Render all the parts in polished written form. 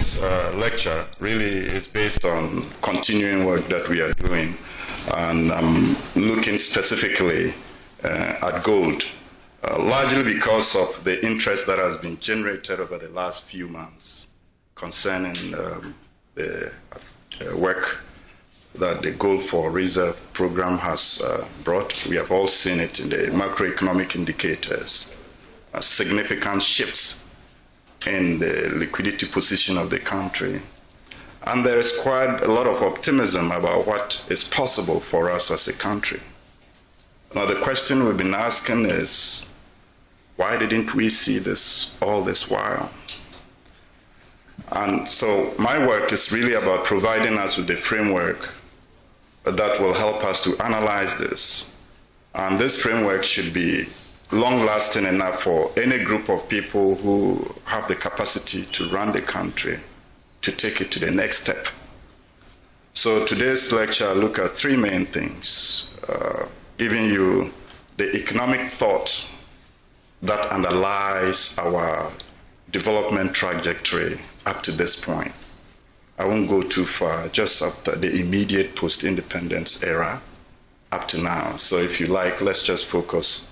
Lecture really is based on continuing work that we are doing, and I'm looking specifically at gold, largely because of the interest that has been generated over the last few months concerning the work that the Gold for Reserve program has brought. We have all seen it in the macroeconomic indicators, significant shifts in the liquidity position of the country. And there is quite a lot of optimism about what is possible for us as a country. Now, the question we've been asking is, why didn't we see this all this while? And so my work is really about providing us with a framework that will help us to analyze this. And this framework should be long-lasting enough for any group of people who have the capacity to run the country to take it to the next step. So today's lecture, I'll look at three main things, giving you the economic thought that underlies our development trajectory up to this point. I won't go too far, just after the immediate post-independence era up to now. So if you like, let's just focus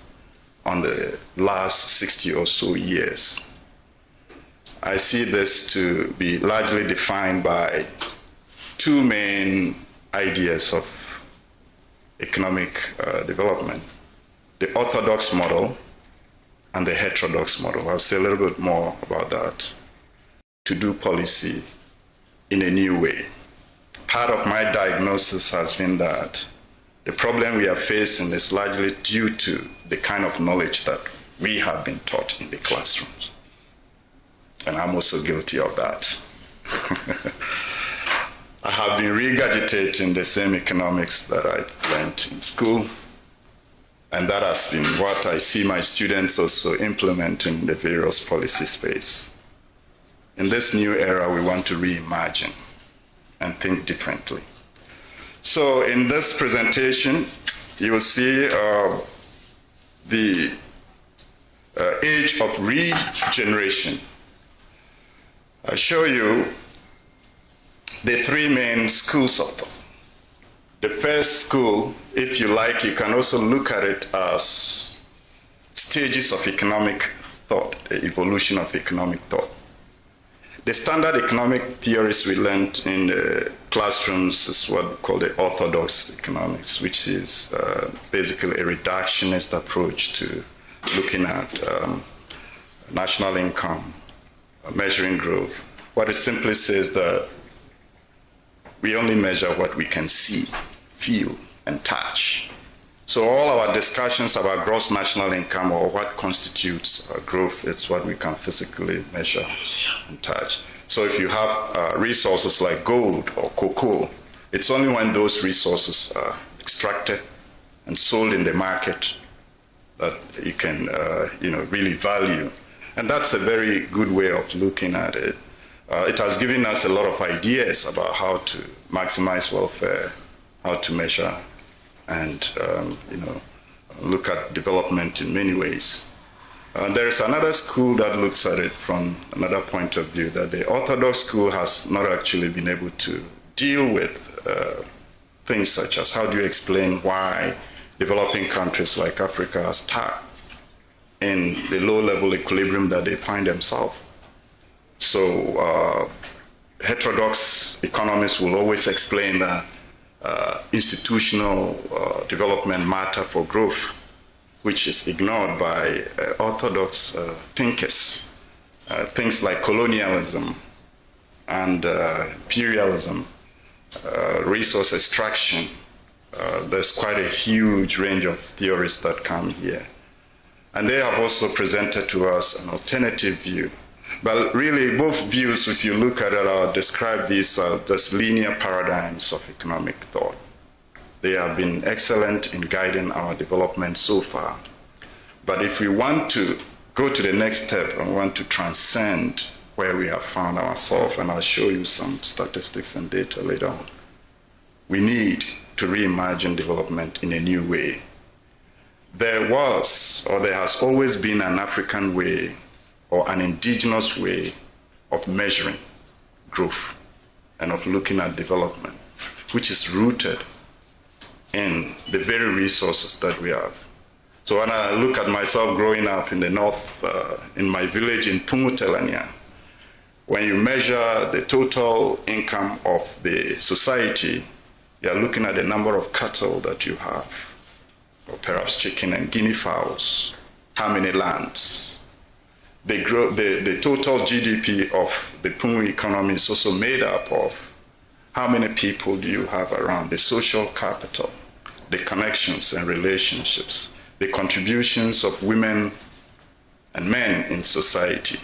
on the last 60 or so years. I see this to be largely defined by two main ideas of economic development: the orthodox model and the heterodox model. I'll say a little bit more about that. To do policy in a new way. Part of my diagnosis has been that the problem we are facing is largely due to the kind of knowledge that we have been taught in the classrooms. And I'm also guilty of that. I have been regurgitating the same economics that I learned in school, and that has been what I see my students also implementing in the various policy space. In this new era, we want to reimagine and think differently. So in this presentation, you will see the age of regeneration. I show you the three main schools of thought. The first school, if you like, you can also look at it as stages of economic thought, the evolution of economic thought. The standard economic theories we learned in the classrooms is what we call the orthodox economics, which is basically a reductionist approach to looking at national income, measuring growth. What it simply says that we only measure what we can see, feel, and touch. So all our discussions about gross national income or what constitutes growth, it's what we can physically measure and touch. So if you have resources like gold or cocoa, it's only when those resources are extracted and sold in the market that you can really value. And that's a very good way of looking at it. It has given us a lot of ideas about how to maximize welfare, how to measure and look at development in many ways. There is another school that looks at it from another point of view, that the orthodox school has not actually been able to deal with things such as how do you explain why developing countries like Africa are stuck in the low-level equilibrium that they find themselves. So heterodox economists will always explain that institutional development matter for growth, which is ignored by orthodox thinkers. Things like colonialism and imperialism, resource extraction. There's quite a huge range of theories that come here. And they have also presented to us an alternative view. But really, both views, if you look at it, describe these as linear paradigms of economic thought. They have been excellent in guiding our development so far. But if we want to go to the next step and want to transcend where we have found ourselves, and I'll show you some statistics and data later on, we need to reimagine development in a new way. There was, or there has always been, an African way or an indigenous way of measuring growth and of looking at development, which is rooted in the very resources that we have. So when I look at myself growing up in the north, in my village in Pungutelania, when you measure the total income of the society, you are looking at the number of cattle that you have, or perhaps chicken and guinea fowls, how many lands. The total GDP of the Pungu economy is also made up of how many people do you have around, the social capital, the connections and relationships, the contributions of women and men in society.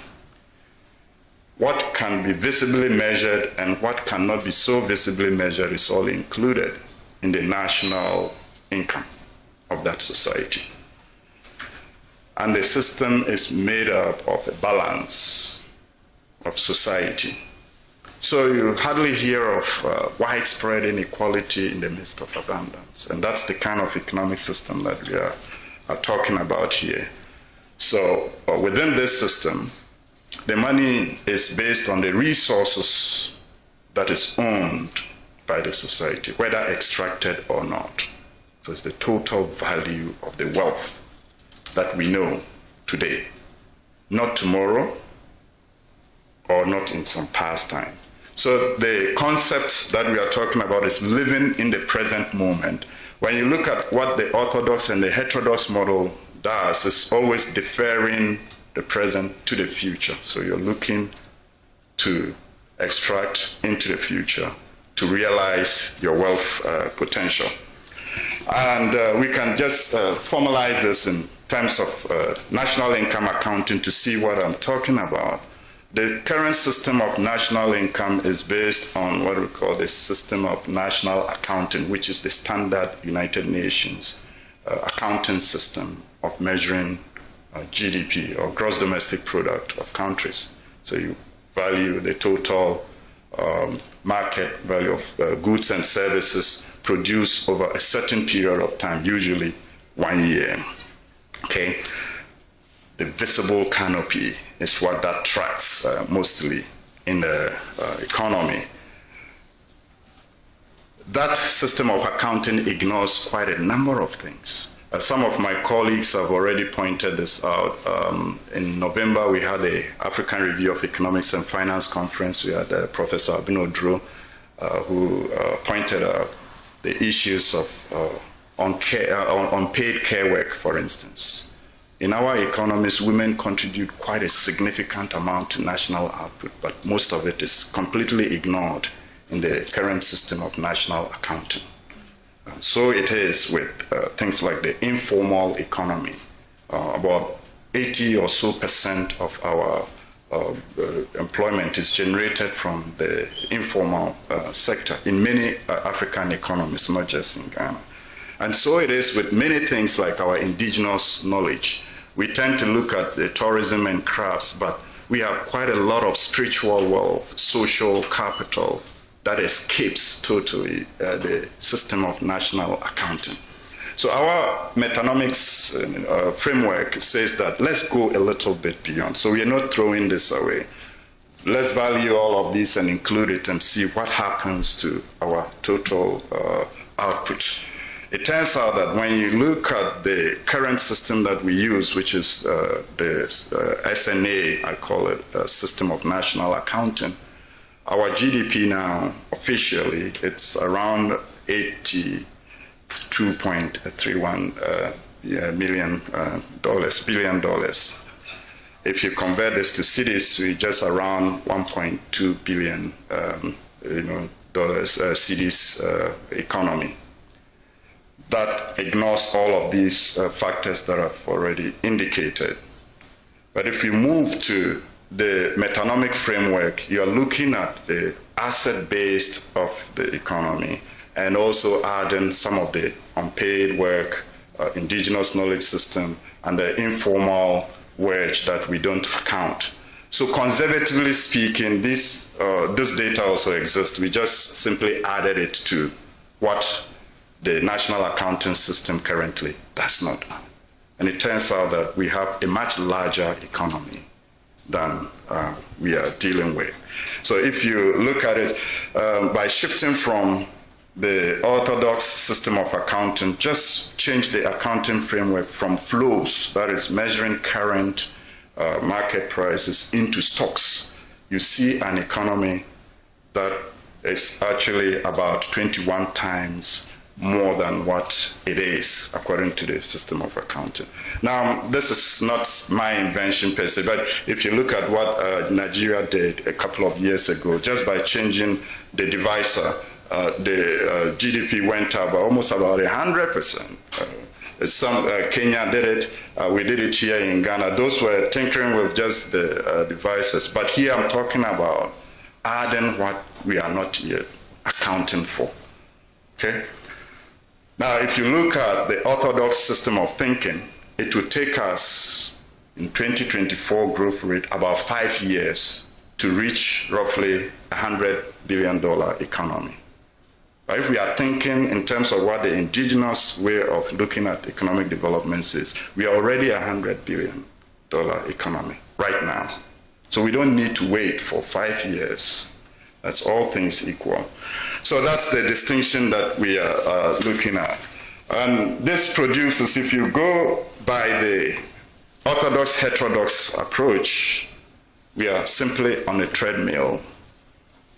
What can be visibly measured and what cannot be so visibly measured is all included in the national income of that society. And the system is made up of a balance of society. So you hardly hear of widespread inequality in the midst of abundance. And that's the kind of economic system that we are talking about here. So within this system, the money is based on the resources that is owned by the society, whether extracted or not. So it's the total value of the wealth that we know today, not tomorrow or not in some past time. So the concept that we are talking about is living in the present moment. When you look at what the orthodox and the heterodox model does, it's always deferring the present to the future. So you're looking to extract into the future to realize your wealth potential. And we can just formalize this in terms of national income accounting to see what I'm talking about. The current system of national income is based on what we call the system of national accounting, which is the standard United Nations accounting system of measuring GDP, or gross domestic product, of countries. So you value the total market value of goods and services produced over a certain period of time, usually 1 year. Okay? The visible canopy is what that tracks mostly in the economy. That system of accounting ignores quite a number of things. Some of my colleagues have already pointed this out. In November, we had the African Review of Economics and Finance Conference. We had Professor Abinodro, who pointed out the issues of unpaid care work, for instance. In our economies, women contribute quite a significant amount to national output, but most of it is completely ignored in the current system of national accounting. And so it is with things like the informal economy. About 80% or so of our employment is generated from the informal sector in many African economies, not just in Ghana. And so it is with many things like our indigenous knowledge. We tend to look at the tourism and crafts, but we have quite a lot of spiritual wealth, social capital that escapes totally the system of national accounting. So our metanomics framework says that let's go a little bit beyond. So we are not throwing this away. Let's value all of this and include it and see what happens to our total output. It turns out that when you look at the current system that we use, which is the SNA, I call it, System of National Accounting, our GDP now, officially, it's around $82.31 billion. If you convert this to cities, we're just around 1.2 billion cities economy. That ignores all of these factors that I've already indicated. But if you move to the metanomic framework, you're looking at the asset base of the economy and also adding some of the unpaid work, indigenous knowledge system, and the informal wage that we don't account. So conservatively speaking, this data also exists. We just simply added it to what the national accounting system currently does not. And it turns out that we have a much larger economy than we are dealing with. So if you look at it, by shifting from the orthodox system of accounting, just change the accounting framework from flows, that is measuring current market prices, into stocks, you see an economy that is actually about 21 times more than what it is according to the system of accounting. Now, this is not my invention per se, but if you look at what Nigeria did a couple of years ago, just by changing the divisor, the GDP went up almost about 100%. Kenya did it, we did it here in Ghana. Those were tinkering with just the devices, but here I'm talking about adding what we are not yet accounting for, okay? Now, if you look at the orthodox system of thinking, it will take us, in 2024 growth rate, about 5 years to reach roughly $100 billion economy. But if we are thinking in terms of what the indigenous way of looking at economic developments is, we are already a $100 billion economy right now. So we don't need to wait for 5 years. That's all things equal. So that's the distinction that we are looking at. And this produces, if you go by the orthodox heterodox approach, we are simply on a treadmill,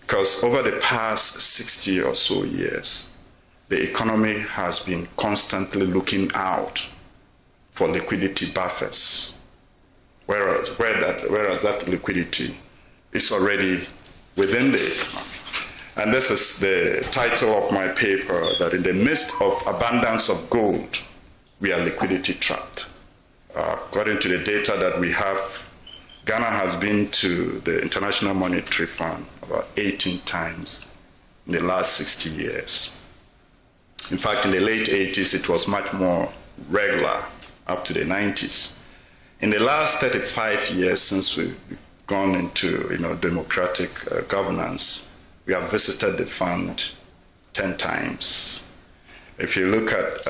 because over the past 60 or so years, the economy has been constantly looking out for liquidity buffers, whereas that liquidity is already within the economy. And this is the title of my paper, that in the midst of abundance of gold, we are liquidity trapped. According to the data that we have, Ghana has been to the International Monetary Fund about 18 times in the last 60 years. In fact, in the late 80s, it was much more regular, up to the 90s. In the last 35 years, since we've gone into democratic governance, we have visited the fund 10 times. If you look at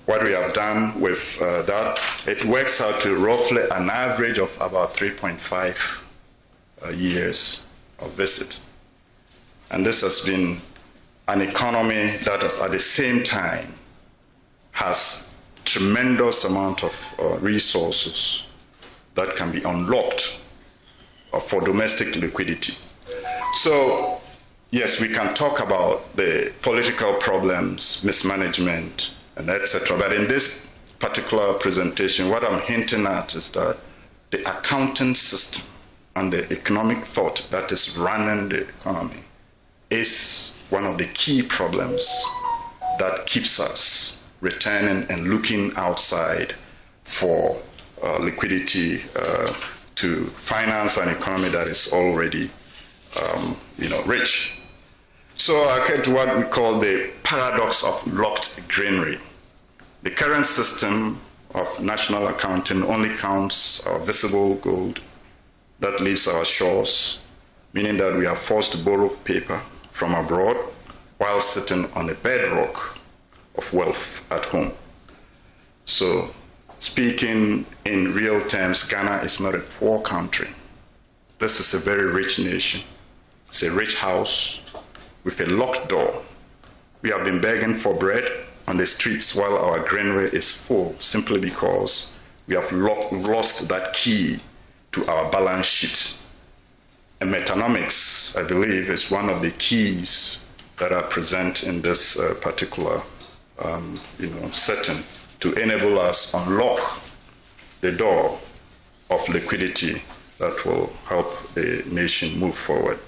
what we have done with that, it works out to roughly an average of about 3.5 years of visit. And this has been an economy that at the same time has tremendous amount of resources that can be unlocked for domestic liquidity. So, yes, we can talk about the political problems, mismanagement, and etc. But in this particular presentation, what I'm hinting at is that the accounting system and the economic thought that is running the economy is one of the key problems that keeps us returning and looking outside for liquidity to finance an economy that is already rich. So I get to what we call the paradox of locked granary. The current system of national accounting only counts our visible gold that leaves our shores, meaning that we are forced to borrow paper from abroad while sitting on a bedrock of wealth at home. So, speaking in real terms, Ghana is not a poor country. This is a very rich nation. It's a rich house with a locked door. We have been begging for bread on the streets while our granary is full, simply because we have lost that key to our balance sheet. And metanomics, I believe, is one of the keys that are present in this particular setting to enable us unlock the door of liquidity that will help the nation move forward.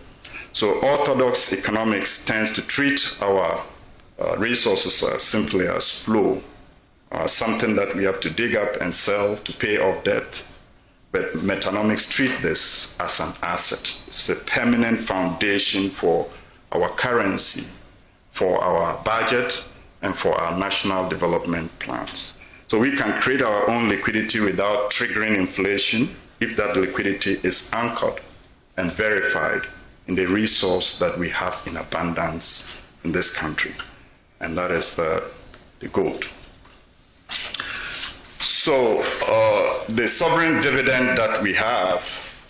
So orthodox economics tends to treat our resources simply as flow, something that we have to dig up and sell to pay off debt. But metanomics treat this as an asset. It's a permanent foundation for our currency, for our budget, and for our national development plans. So we can create our own liquidity without triggering inflation if that liquidity is anchored and verified in the resource that we have in abundance in this country, and that is the gold. So the sovereign dividend that we have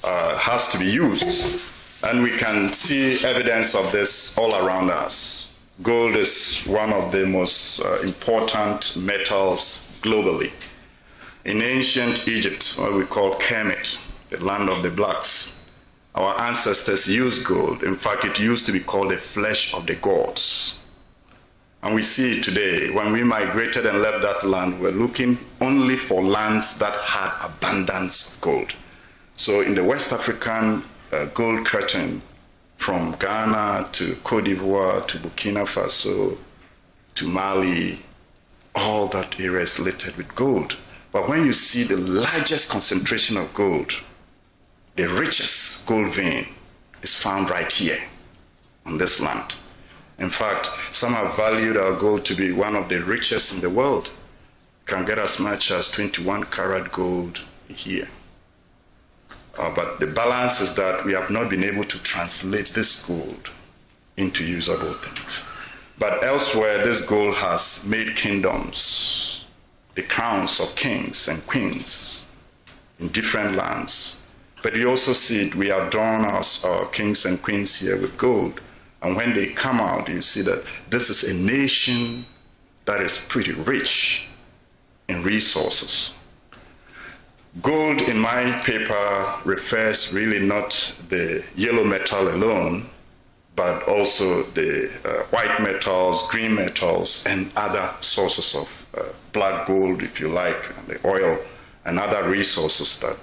has to be used And we can see evidence of this all around us. Gold is one of the most important metals globally. In ancient Egypt, what we call Kemet, the land of the blacks, our ancestors used gold. In fact, it used to be called the flesh of the gods. And we see it today. When we migrated and left that land, we're looking only for lands that had abundance of gold. So in the West African gold curtain, from Ghana to Cote d'Ivoire to Burkina Faso to Mali, all that area is littered with gold. But when you see the largest concentration of gold, the richest gold vein is found right here on this land. In fact, some have valued our gold to be one of the richest in the world. You can get as much as 21 karat gold here. But the balance is that we have not been able to translate this gold into usable things. But elsewhere, this gold has made kingdoms, the crowns of kings and queens in different lands. But you also see it, we adorn our kings and queens here with gold. And when they come out, you see that this is a nation that is pretty rich in resources. Gold in my paper refers really not the yellow metal alone, but also the white metals, green metals, and other sources of black gold, if you like, and the oil and other resources that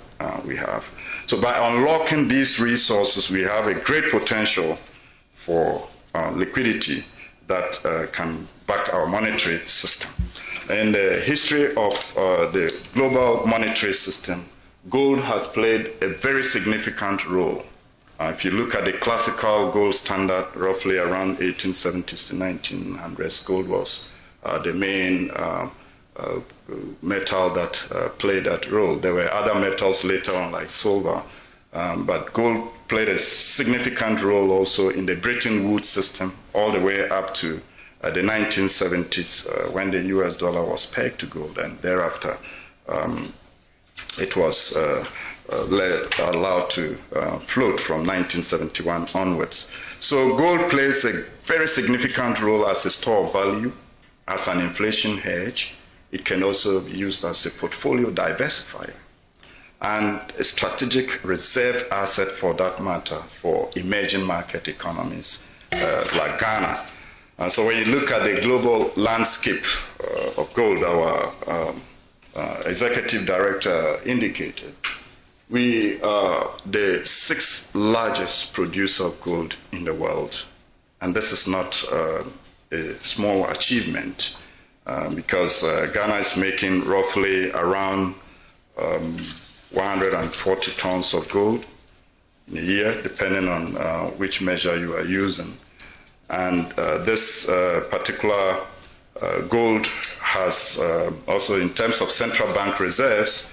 we have. So by unlocking these resources, we have a great potential for liquidity that can back our monetary system. In the history of the global monetary system, gold has played a very significant role. If you look at the classical gold standard, roughly around 1870s to 1900s, gold was the main metal that played that role. There were other metals later on, like silver, but gold played a significant role also in the Bretton Woods system, all the way up to the 1970s, when the US dollar was pegged to gold, and thereafter it was allowed to float from 1971 onwards. So gold plays a very significant role as a store of value, as an inflation hedge. It can also be used as a portfolio diversifier, and a strategic reserve asset for that matter for emerging market economies like Ghana. And so when you look at the global landscape of gold, our executive director indicated, we are the 6th largest producer of gold in the world. And this is not a small achievement because Ghana is making roughly around 140 tons of gold in a year, depending on which measure you are using. And this particular gold has also, in terms of central bank reserves,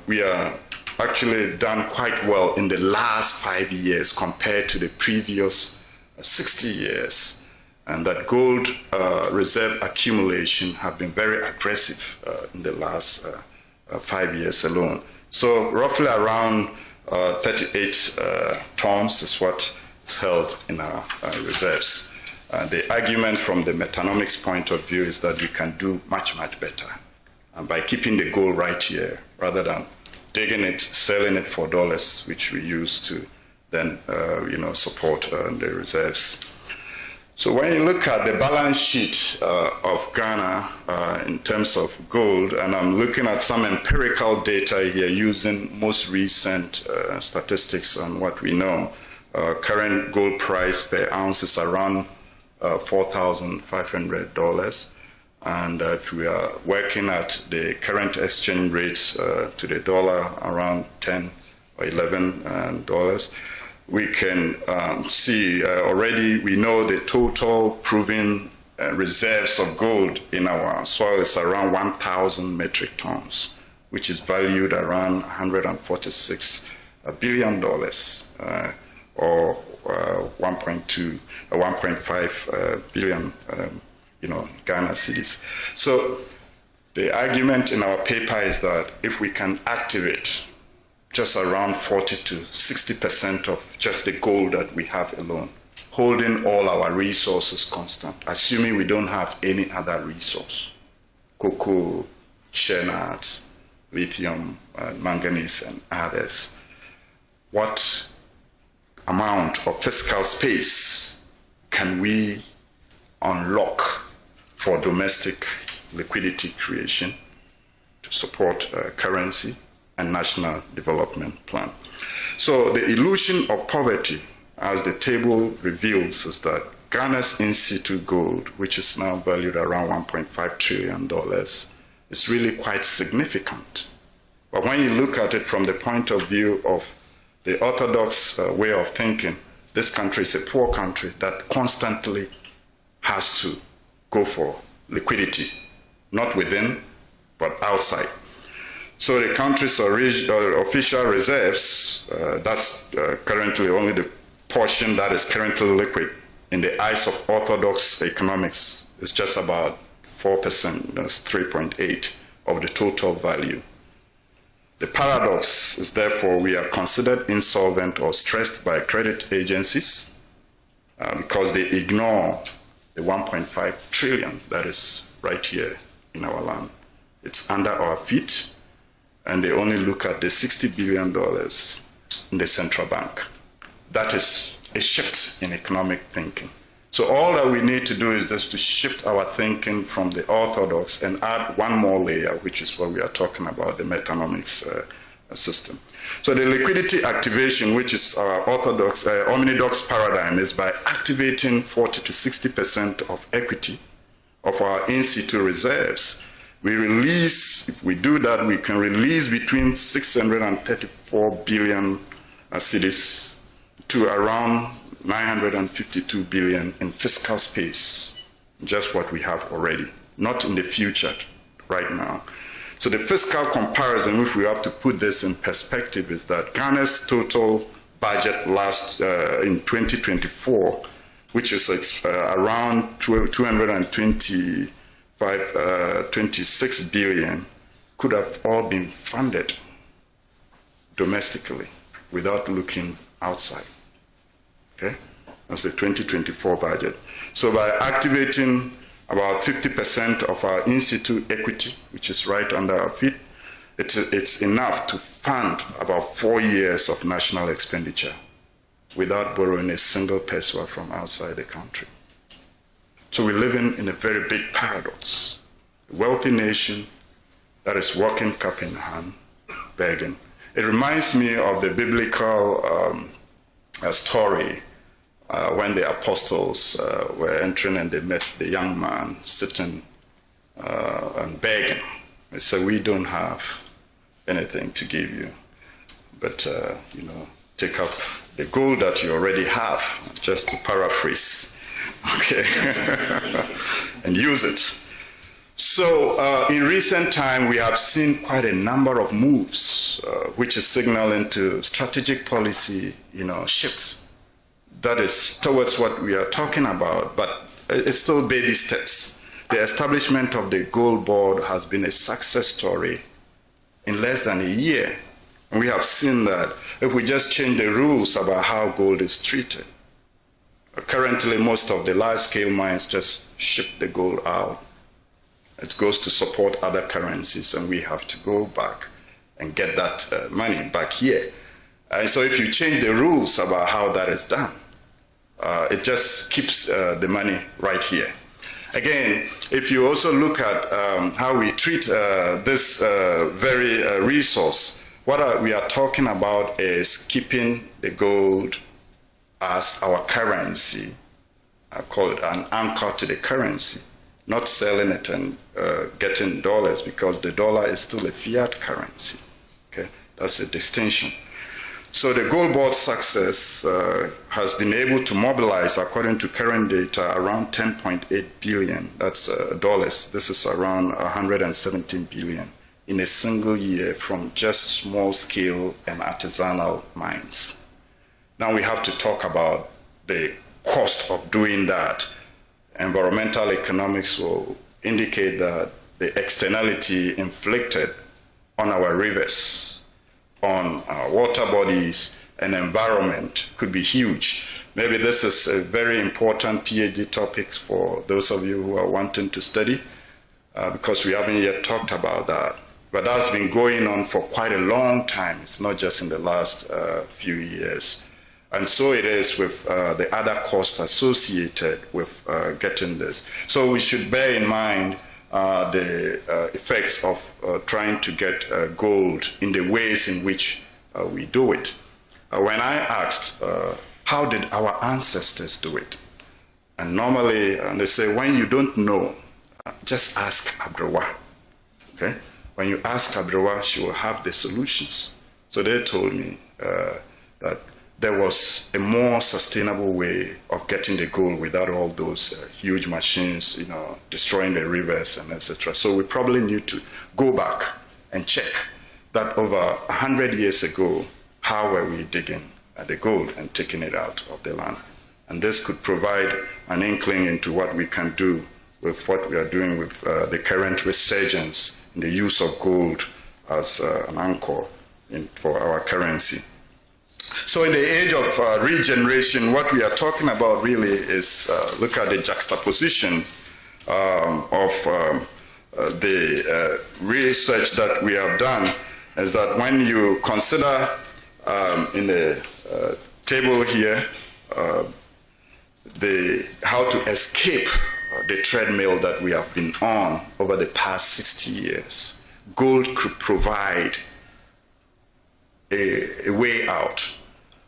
we are actually done quite well in the last 5 years compared to the previous 60 years. And that gold reserve accumulation have been very aggressive in the last 5 years alone. So roughly around 38 tons is what is held in our reserves. The argument from the metanomics point of view is that we can do much, much better by keeping the gold right here rather than digging it, selling it for dollars, which we use to then support the reserves. So when you look at the balance sheet of Ghana in terms of gold, and I'm looking at some empirical data here using most recent statistics on what we know, current gold price per ounce is around $4,500. And if we are working at the current exchange rates to the dollar around $10 or $11, we can see already we know the total proven reserves of gold in our soil is around 1,000 metric tons, which is valued around $146 billion or 1.5 billion Ghana cedis. So the argument in our paper is that if we can activate just around 40 to 60% of just the gold that we have alone, holding all our resources constant, assuming we don't have any other resource, cocoa, shea nuts, lithium, manganese, and others. What amount of fiscal space can we unlock for domestic liquidity creation to support currency and national development plan? So the illusion of poverty, as the table reveals, is that Ghana's in situ gold, which is now valued around $1.5 trillion, is really quite significant. But when you look at it from the point of view of the orthodox way of thinking, this country is a poor country that constantly has to go for liquidity, not within, but outside. So the country's official reserves, that's currently only the portion that is currently liquid in the eyes of orthodox economics, is just about 4%, that's 3.8 of the total value. The paradox is therefore we are considered insolvent or stressed by credit agencies because they ignore the 1.5 trillion that is right here in our land. It's under our feet, and they only look at the $60 billion in the central bank. That is a shift in economic thinking. So all that we need to do is just to shift our thinking from the orthodox and add one more layer, which is what we are talking about, the metanomics system. So the liquidity activation, which is our orthodox Omnidox paradigm, is by activating 40 to 60% of equity of our in situ reserves. We release, if we do that, we can release between 634 billion cedis to around 952 billion in fiscal space, just what we have already, not in the future right now. So the fiscal comparison, if we have to put this in perspective, is that Ghana's total budget last in 2024, which is around 26 billion, could have all been funded domestically without looking outside. Okay, that's the 2024 budget. So by activating about 50% of our in situ equity, which is right under our feet, it's enough to fund about 4 years of national expenditure without borrowing a single peso from outside the country. So we're living in a very big paradox. A wealthy nation that is working cup in hand, begging. It reminds me of the biblical story when the apostles were entering and they met the young man sitting and begging. They said, "We don't have anything to give you, but take up the gold that you already have," just to paraphrase, okay, and use it. So in recent time, we have seen quite a number of moves, which is signaling to strategic policy, shifts. That is towards what we are talking about, but it's still baby steps. The establishment of the gold board has been a success story in less than a year. And we have seen that if we just change the rules about how gold is treated, currently most of the large-scale mines just ship the gold out. It goes to support other currencies, and we have to go back and get that money back here. And so if you change the rules about how that is done, it just keeps the money right here. Again, if you also look at how we treat this very resource, what we are talking about is keeping the gold as our currency. I call it an anchor to the currency, not selling it and getting dollars, because the dollar is still a fiat currency. Okay, that's a distinction. So the gold board success has been able to mobilize, according to current data, around 10.8 billion. That's dollars. This is around 117 billion in a single year from just small-scale and artisanal mines. Now we have to talk about the cost of doing that. Environmental economics will indicate that the externality inflicted on our rivers on water bodies and environment could be huge. Maybe this is a very important PhD topic for those of you who are wanting to study, because we haven't yet talked about that. But that's been going on for quite a long time. It's not just in the last few years. And so it is with the other costs associated with getting this. So we should bear in mind the effects of trying to get gold in the ways in which we do it. When I asked, how did our ancestors do it? And normally they say, when you don't know, just ask Abdullah. Okay? When you ask Abdullah, she will have the solutions. So they told me that there was a more sustainable way of getting the gold without all those huge machines, destroying the rivers and etc. So we probably need to go back and check that over 100 years ago, how were we digging the gold and taking it out of the land? And this could provide an inkling into what we can do with what we are doing with the current resurgence in the use of gold as an anchor for our currency. So in the age of regeneration, what we are talking about really is look at the juxtaposition of the research that we have done, is that when you consider in the table here how to escape the treadmill that we have been on over the past 60 years, gold could provide a way out.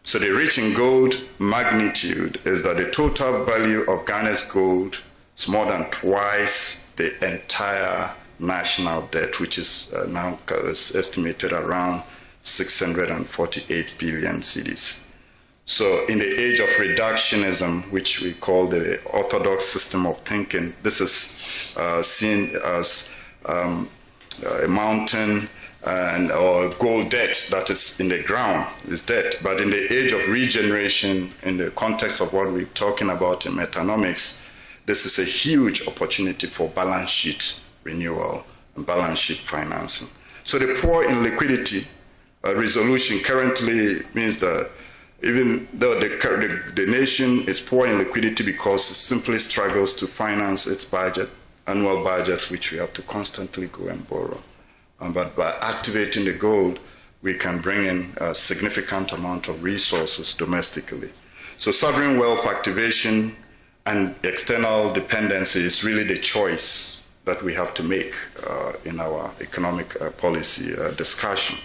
So the rich in gold magnitude is that the total value of Ghana's gold is more than twice the entire national debt, which is now estimated around 648 billion cedis. So in the age of reductionism, which we call the orthodox system of thinking, this is seen as a mountain or gold debt that is in the ground is debt. But in the age of regeneration, in the context of what we're talking about in metanomics, this is a huge opportunity for balance sheet renewal and balance sheet financing. So the poor in liquidity resolution currently means that even though the nation is poor in liquidity because it simply struggles to finance its budget, annual budget, which we have to constantly go and borrow. But by activating the gold, we can bring in a significant amount of resources domestically. So sovereign wealth activation and external dependency is really the choice that we have to make in our economic policy discussion.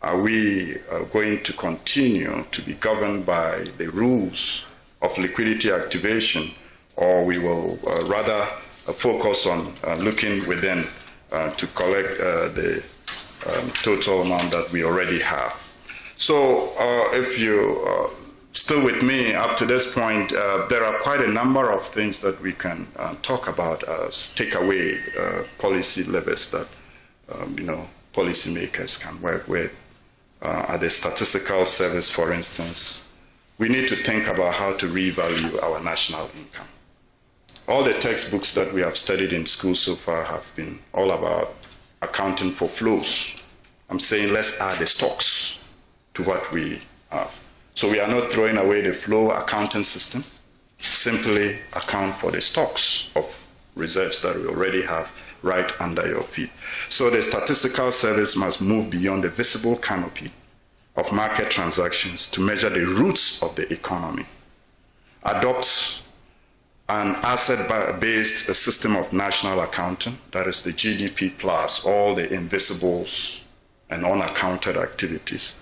Are we going to continue to be governed by the rules of liquidity activation, or we will rather focus on looking within to collect the total amount that we already have? So if you still with me up to this point, there are quite a number of things that we can talk about as takeaway policy levers that policymakers can work with. At the statistical service, for instance, we need to think about how to revalue our national income. All the textbooks that we have studied in school so far have been all about accounting for flows. I'm saying let's add the stocks to what we have. So we are not throwing away the flow accounting system, simply account for the stocks of reserves that we already have right under your feet. So the statistical service must move beyond the visible canopy of market transactions to measure the roots of the economy. Adopt an asset-based system of national accounting, that is the GDP plus all the invisibles and unaccounted activities.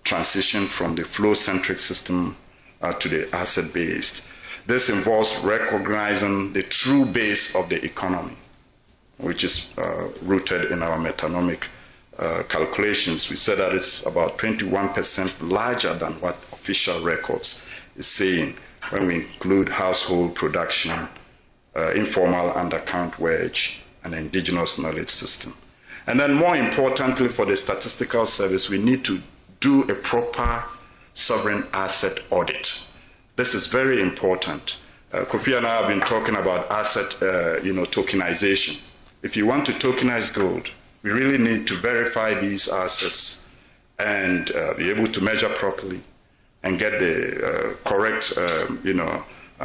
Transition from the flow-centric system to the asset-based. This involves recognizing the true base of the economy, which is rooted in our metanomic calculations. We said that it's about 21% larger than what official records is saying when we include household production, informal undercount wage, and indigenous knowledge system. And then more importantly for the statistical service, we need to do a proper sovereign asset audit. This is very important. Kofi and I have been talking about asset tokenization. If you want to tokenize gold, we really need to verify these assets and be able to measure properly and get the correct,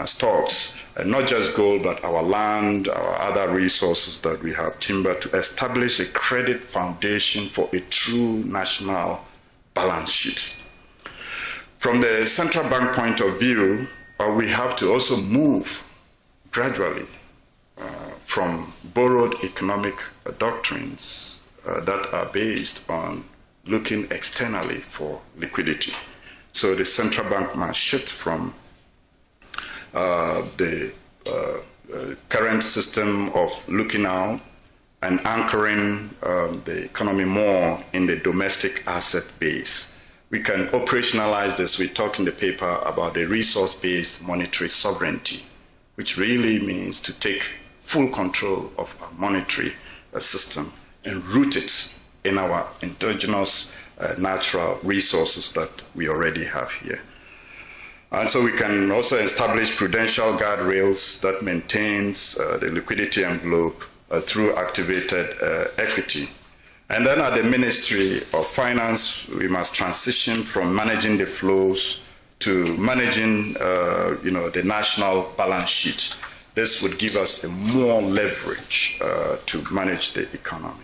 stocks, and not just gold, but our land, our other resources that we have, timber, to establish a credit foundation for a true national balance sheet. From the central bank point of view, we have to also move gradually from borrowed economic doctrines that are based on looking externally for liquidity. So the central bank must shift from the current system of looking out and anchoring the economy more in the domestic asset base. We can operationalize this. We talk in the paper about the resource-based monetary sovereignty, which really means to take full control of our monetary system and root it in our indigenous natural resources that we already have here. And so we can also establish prudential guardrails that maintains the liquidity envelope through activated equity. And then at the Ministry of Finance, we must transition from managing the flows to managing the national balance sheet. This would give us a more leverage to manage the economy.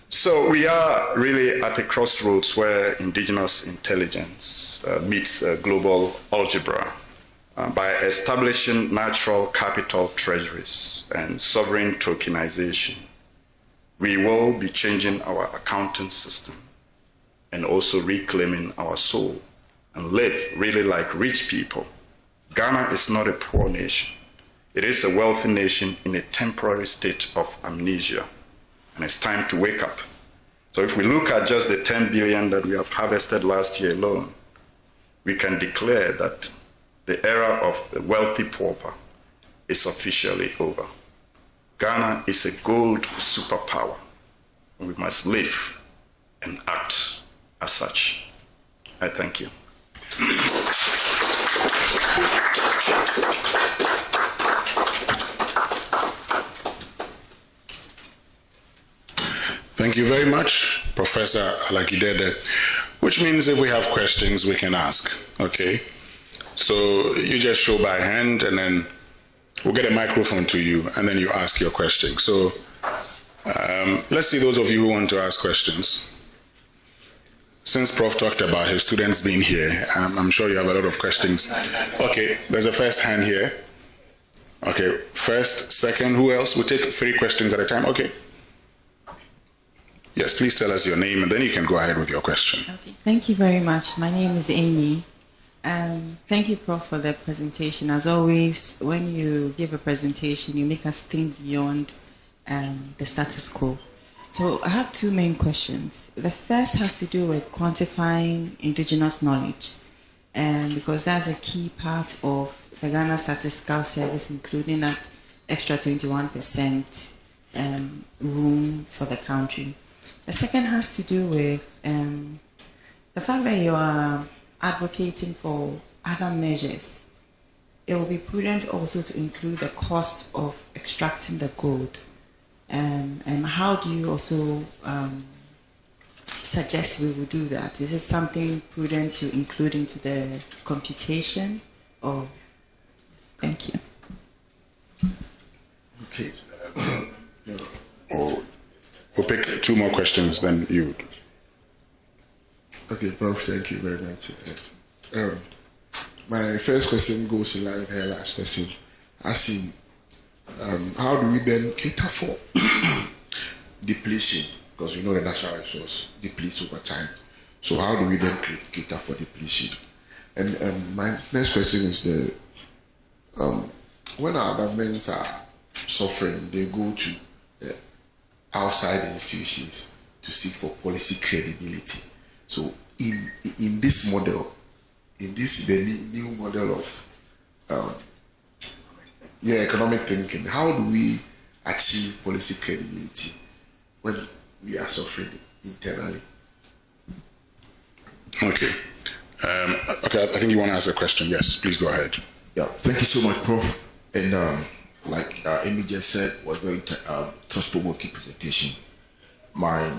So we are really at a crossroads where indigenous intelligence meets global algebra by establishing natural capital treasuries and sovereign tokenization. We will be changing our accounting system and also reclaiming our soul and live really like rich people. Ghana is not a poor nation. It is a wealthy nation in a temporary state of amnesia. And it's time to wake up. So if we look at just the 10 billion that we have harvested last year alone, we can declare that the era of the wealthy pauper is officially over. Ghana is a gold superpower, and we must live and act as such. I thank you. Thank you very much, Professor Alakidede, which means if we have questions, we can ask, okay? So you just show by hand, and then we'll get a microphone to you, and then you ask your question. So let's see those of you who want to ask questions. Since Prof talked about his students being here, I'm sure you have a lot of questions. Okay, there's a first hand here. Okay, first, second, who else? We'll take 3 questions at a time. Okay. Yes, please tell us your name, and then you can go ahead with your question. Okay. Thank you very much. My name is Amy. Thank you, Prof, for the presentation. As always, when you give a presentation, you make us think beyond the status quo. So I have 2 main questions. The first has to do with quantifying indigenous knowledge, because that's a key part of the Ghana Statistical Service, including that extra 21% room for the country. The second has to do with the fact that you are advocating for other measures. It will be prudent also to include the cost of extracting the gold. And how do you also suggest we will do that? Is it something prudent to include into the computation? Or thank you. Okay. We'll pick 2 more questions, then you. Okay, Prof, thank you very much. My first question goes in line with her last question. Asking, how do we then cater for depletion? Because we know the natural resource depletes over time. So how do we then cater for depletion? And my next question is when our governments are suffering, they go to outside institutions to seek for policy credibility. So in this model, the new model of economic thinking, how do we achieve policy credibility when we are suffering internally? Okay. Okay, I think you want to ask a question. Yes, please go ahead. Yeah, thank you so much, Prof. And like Amy just said, was very thought-provoking presentation. My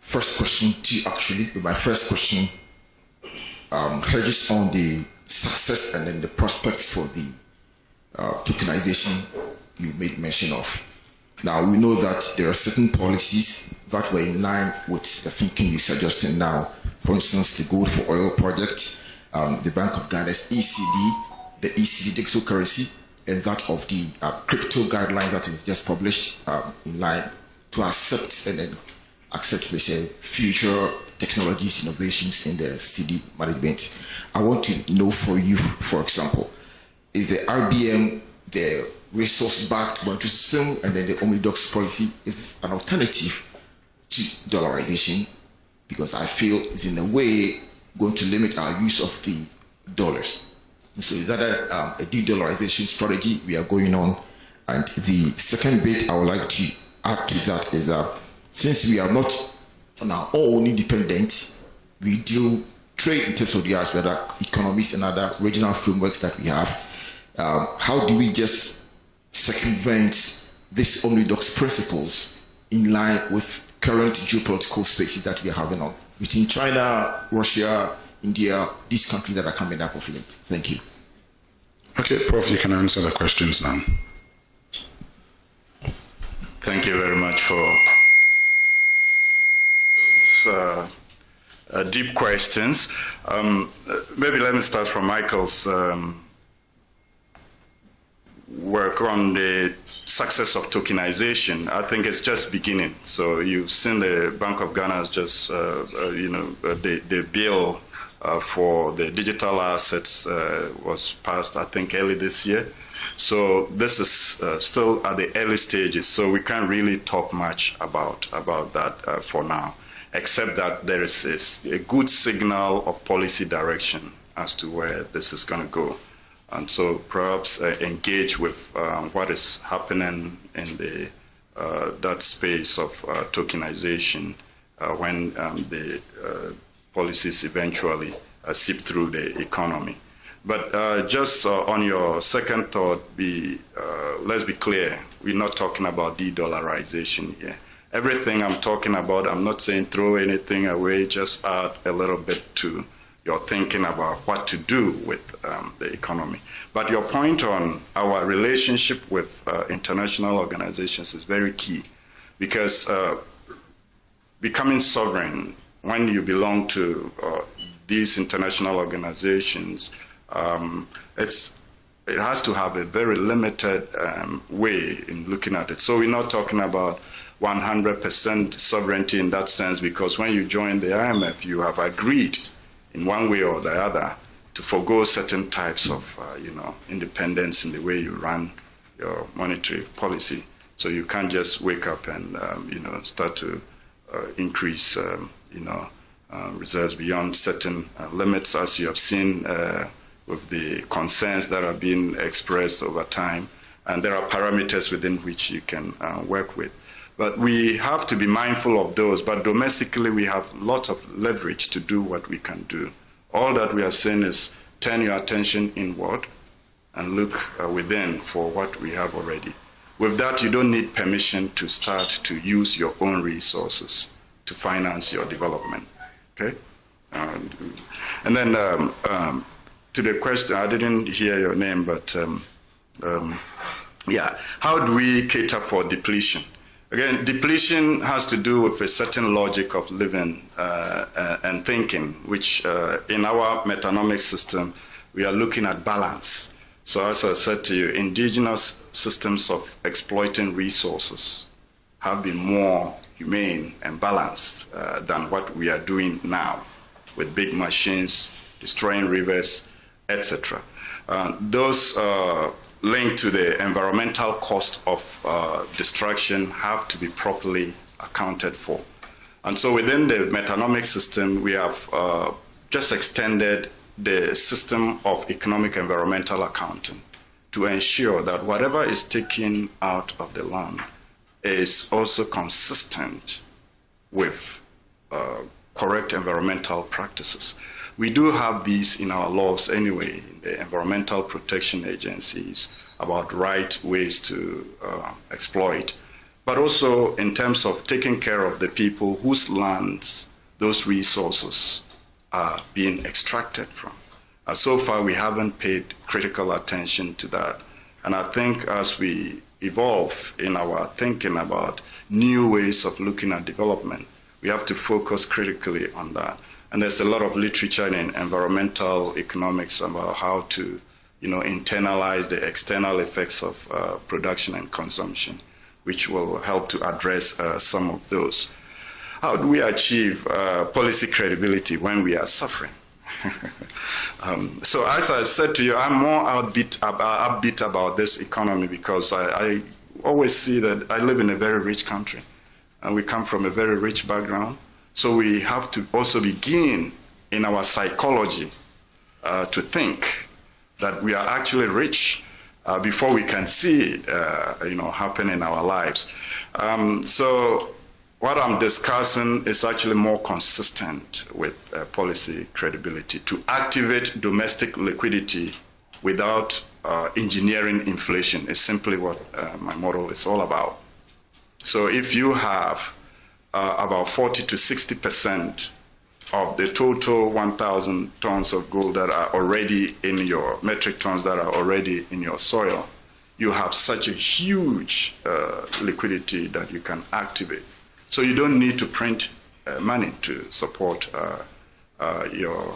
first question to you, actually. My first question hedges on the success and then the prospects for the tokenization you made mention of. Now, we know that there are certain policies that were in line with the thinking you're suggesting now. For instance, the Gold for Oil project, the Bank of Ghana's ECD, the ECD digital currency, and that of the crypto guidelines that was just published in line to accept and then accept, we say, future technologies, innovations in the CD management. I want to know for you, for example, is the RBM the resource-backed monetary system and then the Omnidox policy is an alternative to dollarization? Because I feel it's in a way going to limit our use of the dollars. And so is that a de-dollarization strategy we are going on? And the second bit I would like to add to that is that since we are not on our own independent, we do trade in terms of the other economies and other regional frameworks that we have. How do we just circumvent these Omnidox principles in line with current geopolitical spaces that we are having on between China, Russia, India, these countries that are coming up of late? Thank you. Okay, Prof, you can answer the questions now. Thank you very much for those deep questions. Maybe let me start from Michael's work on the success of tokenization. I think it's just beginning. So you've seen the Bank of Ghana has just, the bill for the digital assets was passed, I think, early this year. So this is still at the early stages. So we can't really talk much about that for now, except that there is a good signal of policy direction as to where this is going to go. And so perhaps engage with what is happening in the that space of tokenization when the policies eventually seep through the economy. But just on your second thought, let's be clear, we're not talking about de-dollarization here. Everything I'm talking about, I'm not saying throw anything away, just add a little bit to your thinking about what to do with the economy. But your point on our relationship with international organizations is very key, because becoming sovereign when you belong to these international organizations, it has to have a very limited way in looking at it. So we're not talking about 100% sovereignty in that sense, because when you join the IMF, you have agreed in one way or the other to forego certain types of independence in the way you run your monetary policy. So you can't just wake up and start to increase reserves beyond certain limits, as you have seen with the concerns that are being expressed over time. And there are parameters within which you can work with. But we have to be mindful of those. But domestically, we have lots of leverage to do what we can do. All that we are saying is turn your attention inward and look within for what we have already. With that, you don't need permission to start to use your own resources to finance your development. Okay? And then to the question, I didn't hear your name, but how do we cater for depletion? Again, depletion has to do with a certain logic of living and thinking, which in our metanomic system, we are looking at balance. So as I said to you, indigenous systems of exploiting resources have been more humane and balanced than what we are doing now with big machines, destroying rivers, etc. Those linked to the environmental cost of destruction have to be properly accounted for. And so within the metanomic system, we have just extended the system of economic environmental accounting to ensure that whatever is taken out of the land is also consistent with correct environmental practices. We do have these in our laws anyway, in the environmental protection agencies, about right ways to exploit. but also in terms of taking care of the people whose lands those resources are being extracted from. So far, we haven't paid critical attention to that. And I think as we evolve in our thinking about new ways of looking at development, we have to focus critically on that. And there's a lot of literature in environmental economics about how to, internalize the external effects of production and consumption, which will help to address some of those. How do we achieve policy credibility when we are suffering? So as I said to you, I'm more upbeat about this economy because I always see that I live in a very rich country and we come from a very rich background. So we have to also begin in our psychology to think that we are actually rich before we can see it happen in our lives. So what I'm discussing is actually more consistent with policy credibility, to activate domestic liquidity without engineering inflation is simply what my model is all about. So if you have about 40 to 60% of the total 1,000 tons of gold that are already in your metric tons that are already in your soil, you have such a huge liquidity that you can activate. So you don't need to print money to support your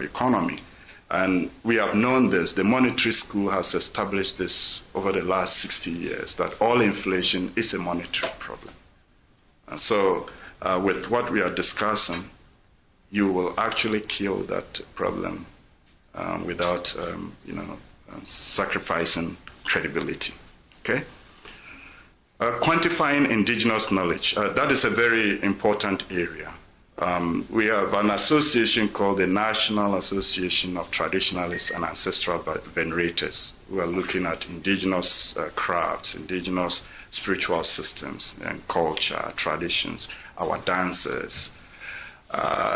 economy. And we have known this. The monetary school has established this over the last 60 years, that all inflation is a monetary problem. And so with what we are discussing, you will actually kill that problem without sacrificing credibility. Okay? Quantifying indigenous knowledge, that is a very important area. We have an association called the National Association of Traditionalists and Ancestral Venerators, who are looking at indigenous crafts, indigenous spiritual systems and culture, traditions, our dances.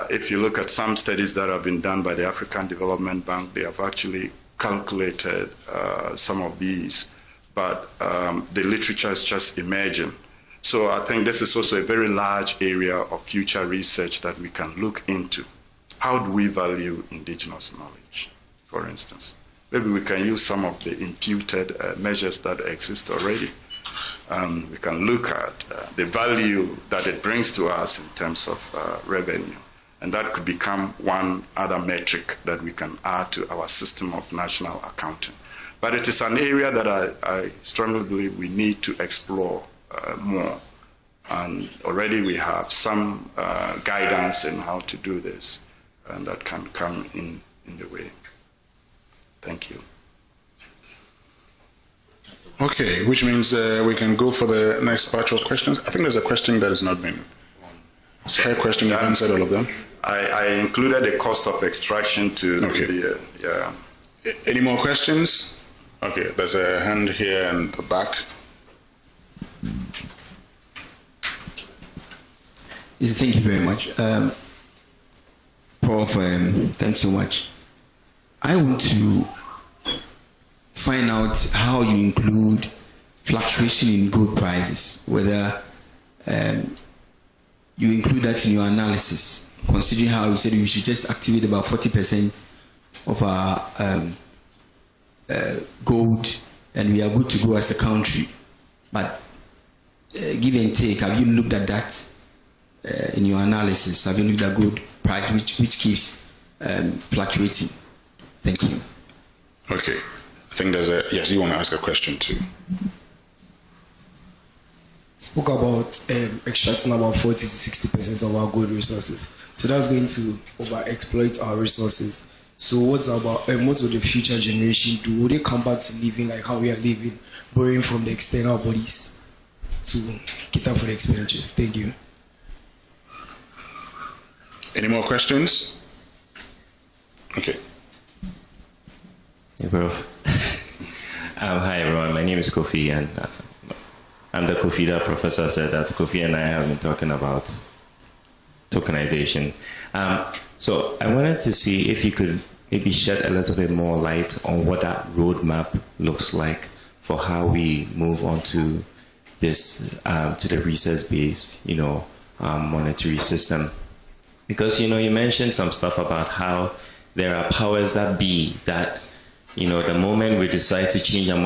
If you look at some studies that have been done by the African Development Bank, they have actually calculated some of these, but the literature is just emerging. So I think this is also a very large area of future research that we can look into. How do we value indigenous knowledge, for instance? Maybe we can use some of the imputed measures that exist already. We can look at the value that it brings to us in terms of revenue. And that could become one other metric that we can add to our system of national accounting. But it is an area that I strongly believe we need to explore more. And already we have some guidance in how to do this, and that can come in the way. Thank you. Okay, which means we can go for the next batch of questions. I think there's a question that has not been. Her question, you've answered all of them. I included the cost of extraction to the. Any more questions? Okay, there's a hand here in the back. Thank you very much. Prof, thanks so much. I want to find out how you include fluctuation in gold prices, whether you include that in your analysis, considering how you said we should just activate about 40% of our gold and we are good to go as a country. But give and take, have you looked at that in your analysis? Have you looked at gold price, which keeps fluctuating? Thank you. Okay. I think there's yes, you want to ask a question too. Spoke about extracting about 40 to 60% of our gold resources. So that's going to over-exploit our resources. So what will the future generation do? Will they come back to living like how we are living, borrowing from the external bodies to cater for the expenditures? Thank you. Any more questions? Okay. Hey, bro. Hi, everyone. My name is Kofi, and I'm the Kofi that Professor said that Kofi and I have been talking about tokenization. So I wanted to see if you could maybe shed a little bit more light on what that roadmap looks like for how we move on to this to the resource-based, monetary system. Because, you mentioned some stuff about how there are powers that be that, the moment we decide to change our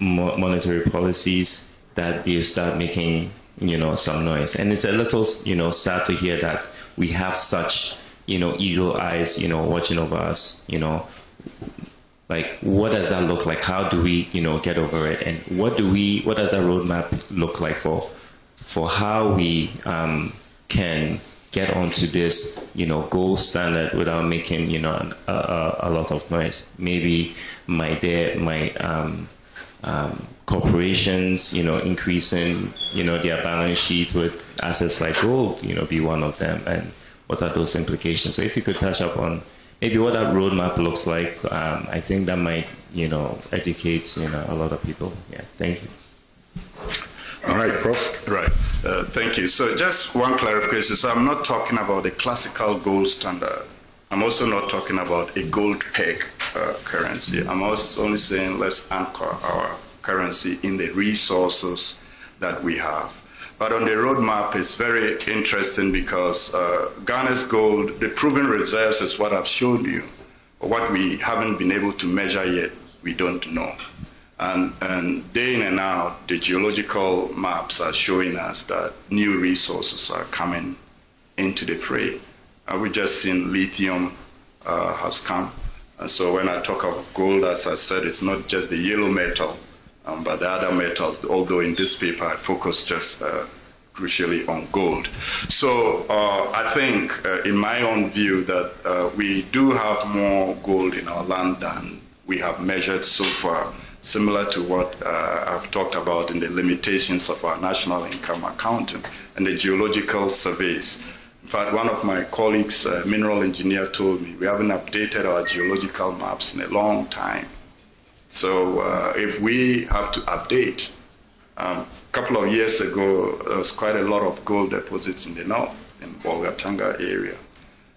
monetary policies, that they start making, some noise. And it's a little, sad to hear that we have such, eagle eyes, watching over us, Like, what does that look like? How do we, get over it? And what does that roadmap look like for how we can get onto this, gold standard without making, a lot of noise? Maybe corporations, increasing, their balance sheet with assets like gold, be one of them. And what are those implications? So if you could touch up on maybe what that roadmap looks like, I think that might, educate, a lot of people. Yeah, thank you. All right, Prof. Right. Thank you. So just one clarification. So I'm not talking about the classical gold standard. I'm also not talking about a gold peg currency. I'm also only saying let's anchor our currency in the resources that we have. But on the roadmap, it's very interesting because Ghana's gold, the proven reserves is what I've shown you. But what we haven't been able to measure yet, we don't know. And day in and out, the geological maps are showing us that new resources are coming into the fray. We've just seen lithium has come. And so when I talk of gold, as I said, it's not just the yellow metal, but the other metals, although in this paper I focus just crucially on gold. So I think, in my own view, that we do have more gold in our land than we have measured so far, similar to what I've talked about in the limitations of our national income accounting and the geological surveys. In fact, one of my colleagues, mineral engineer, told me we haven't updated our geological maps in a long time. So if we have to update, a couple of years ago, there was quite a lot of gold deposits in the north, in Bolgatanga area.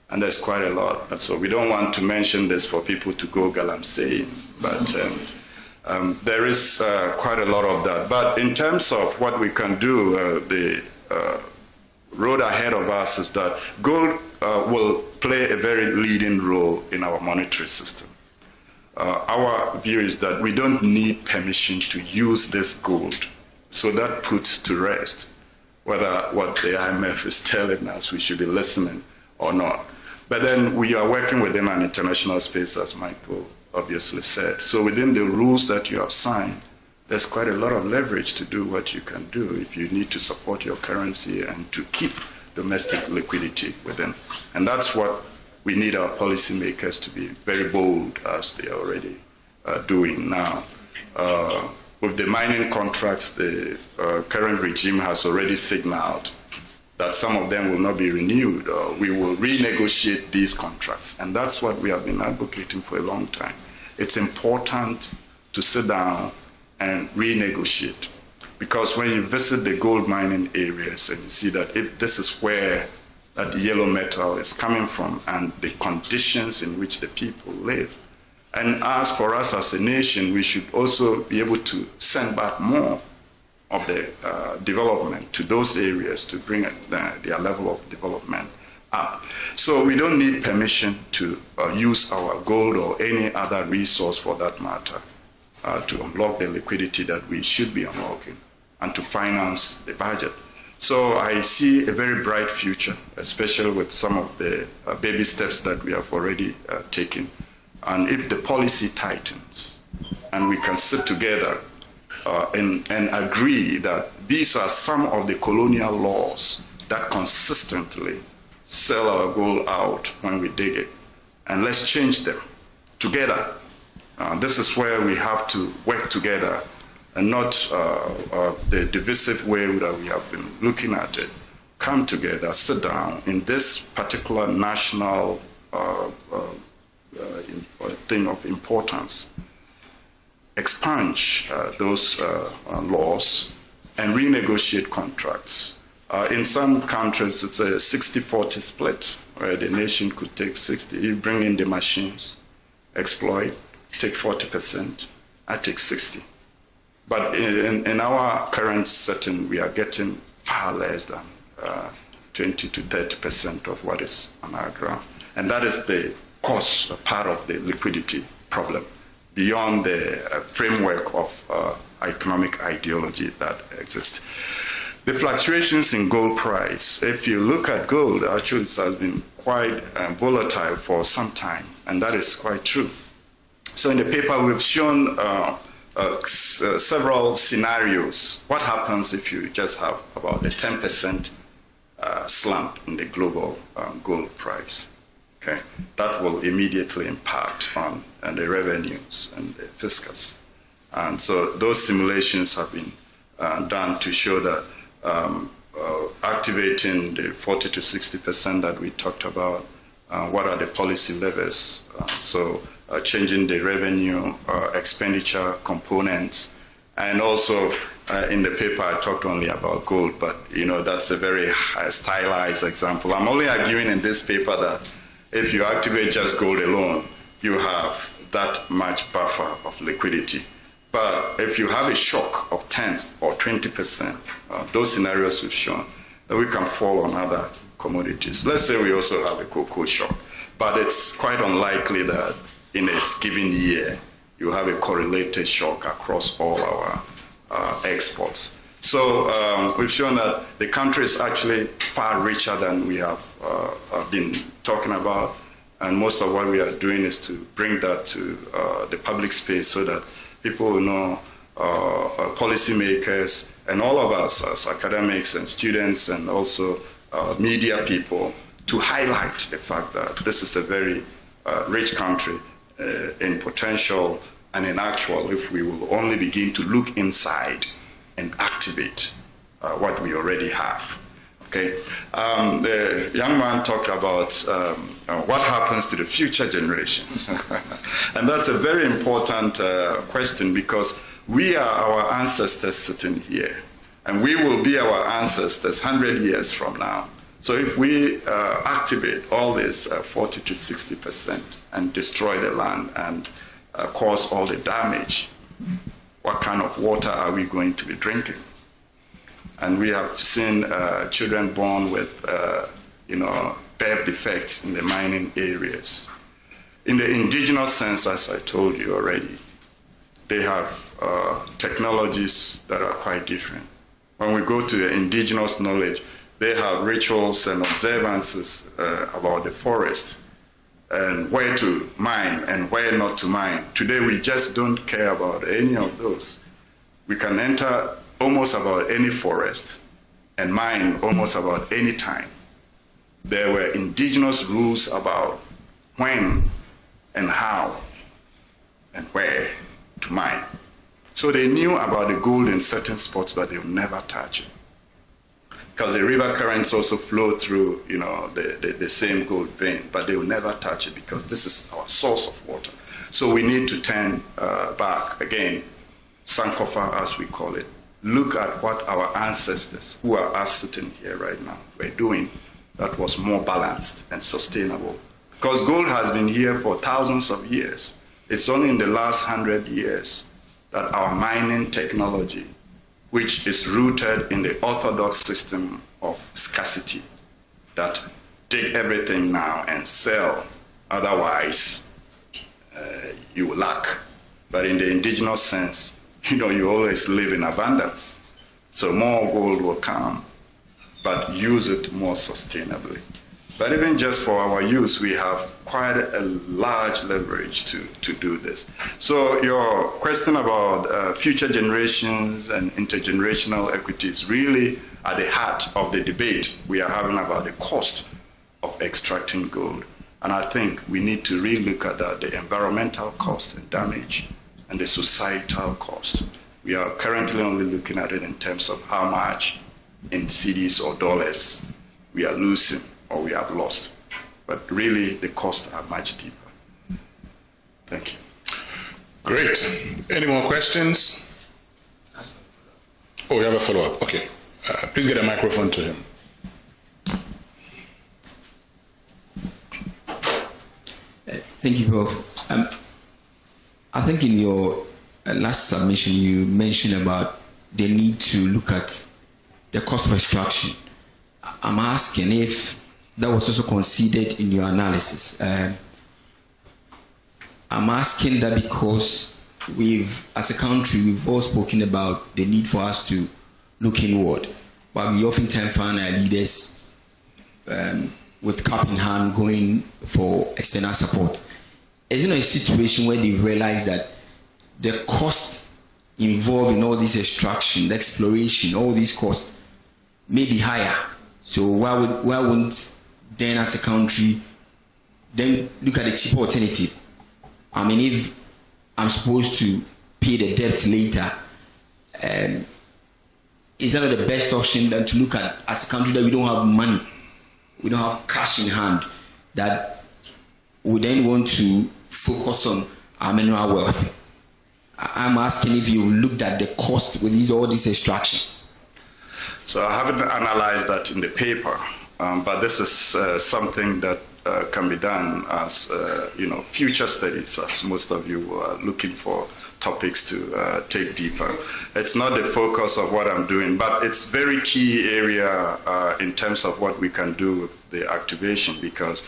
And there's quite a lot. And so we don't want to mention this for people to go galamseying, but there is quite a lot of that. But in terms of what we can do, the road ahead of us is that gold will play a very leading role in our monetary system. Our view is that we don't need permission to use this gold. So that puts to rest whether what the IMF is telling us we should be listening or not. But then we are working within an international space, as Michael obviously said. So within the rules that you have signed, there's quite a lot of leverage to do what you can do if you need to support your currency and to keep domestic liquidity within. And that's what we need our policymakers to be very bold, as they are already doing now. With the mining contracts, the current regime has already signaled that some of them will not be renewed, or we will renegotiate these contracts. And that's what we have been advocating for a long time. It's important to sit down and renegotiate. Because when you visit the gold mining areas and you see that if this is where that yellow metal is coming from and the conditions in which the people live, and as for us as a nation, we should also be able to send back more of the development to those areas to bring their level of development up. So we don't need permission to use our gold or any other resource for that matter to unlock the liquidity that we should be unlocking and to finance the budget. So I see a very bright future, especially with some of the baby steps that we have already taken. And if the policy tightens and we can sit together and agree that these are some of the colonial laws that consistently sell our gold out when we dig it, and let's change them together. This is where we have to work together and not the divisive way that we have been looking at it. Come together, sit down in this particular national thing of importance, expunge those laws and renegotiate contracts. In some countries, it's a 60-40 split, where the nation could take 60. You bring in the machines, exploit, take 40%, I take 60. But in our current setting, we are getting far less than 20 to 30% of what is on our ground. And that is the cause, part of the liquidity problem, beyond the framework of economic ideology that exists. The fluctuations in gold price, if you look at gold, actually it has been quite volatile for some time, and that is quite true. So in the paper, we've shown several scenarios. What happens if you just have about a 10% slump in the global gold price? Okay, that will immediately impact on the revenues and the fiscus. And so those simulations have been done to show that activating the 40 to 60% that we talked about, what are the policy levers? Changing the revenue expenditure components, and also in the paper I talked only about gold, but that's a very stylized example. I'm only arguing in this paper that if you activate just gold alone, you have that much buffer of liquidity. But if you have a shock of 10 or 20%, those scenarios we've shown, that we can fall on other commodities. Let's say we also have a cocoa shock, but it's quite unlikely that in a given year you have a correlated shock across all our exports. So we've shown that the country is actually far richer than we have been talking about, and most of what we are doing is to bring that to the public space so that people will know, policymakers, and all of us as academics and students and also media people, to highlight the fact that this is a very rich country in potential and in actual, if we will only begin to look inside and activate what we already have. Okay, the young man talked about what happens to the future generations. And that's a very important question, because we are our ancestors sitting here, and we will be our ancestors 100 years from now. So if we activate all this 40 to 60% and destroy the land and cause all the damage, what kind of water are we going to be drinking? And we have seen children born with, birth defects in the mining areas. In the indigenous sense, as I told you already, they have technologies that are quite different. When we go to the indigenous knowledge, they have rituals and observances about the forest and where to mine and where not to mine. Today, we just don't care about any of those. We can enter almost about any forest and mine almost about any time. There were indigenous rules about when and how and where to mine. So they knew about the gold in certain spots, but they would never touch it. Because the river currents also flow through, the same gold vein, but they will never touch it because this is our source of water. So we need to turn back again, Sankofa as we call it. Look at what our ancestors, who are us sitting here right now, were doing that was more balanced and sustainable. Because gold has been here for thousands of years. It's only in the last 100 years that our mining technology, which is rooted in the orthodox system of scarcity, that take everything now and sell, otherwise you lack. But in the indigenous sense, you always live in abundance. So more gold will come, but use it more sustainably. But even just for our use, we have quite a large leverage to do this. So your question about future generations and intergenerational equity is really at the heart of the debate we are having about the cost of extracting gold. And I think we need to really look at that, the environmental cost and damage and the societal cost. We are currently only looking at it in terms of how much in cedis or dollars we are losing or we have lost. But really, the costs are much deeper. Thank you. Great. Any more questions? Oh, you have a follow-up. Okay. Please get a microphone to him. Thank you, Prof. I think in your last submission, you mentioned about the need to look at the cost of extraction. I'm asking if that was also considered in your analysis. I'm asking that because as a country, we've all spoken about the need for us to look inward, but we oftentimes find our leaders with cap in hand going for external support. Is it not a situation where they realize that the cost involved in all this extraction, the exploration, all these costs may be higher? So why wouldn't then as a country then look at the cheaper alternative? I mean, if I'm supposed to pay the debt later, is that not the best option than to look at as a country that we don't have money, we don't have cash in hand, that we then want to focus on our mineral wealth? I'm asking if you looked at the cost with all these extractions. So I haven't analyzed that in the paper, but this is something that can be done as future studies, as most of you are looking for topics to take deeper. It's not the focus of what I'm doing, but it's very key area in terms of what we can do with the activation, because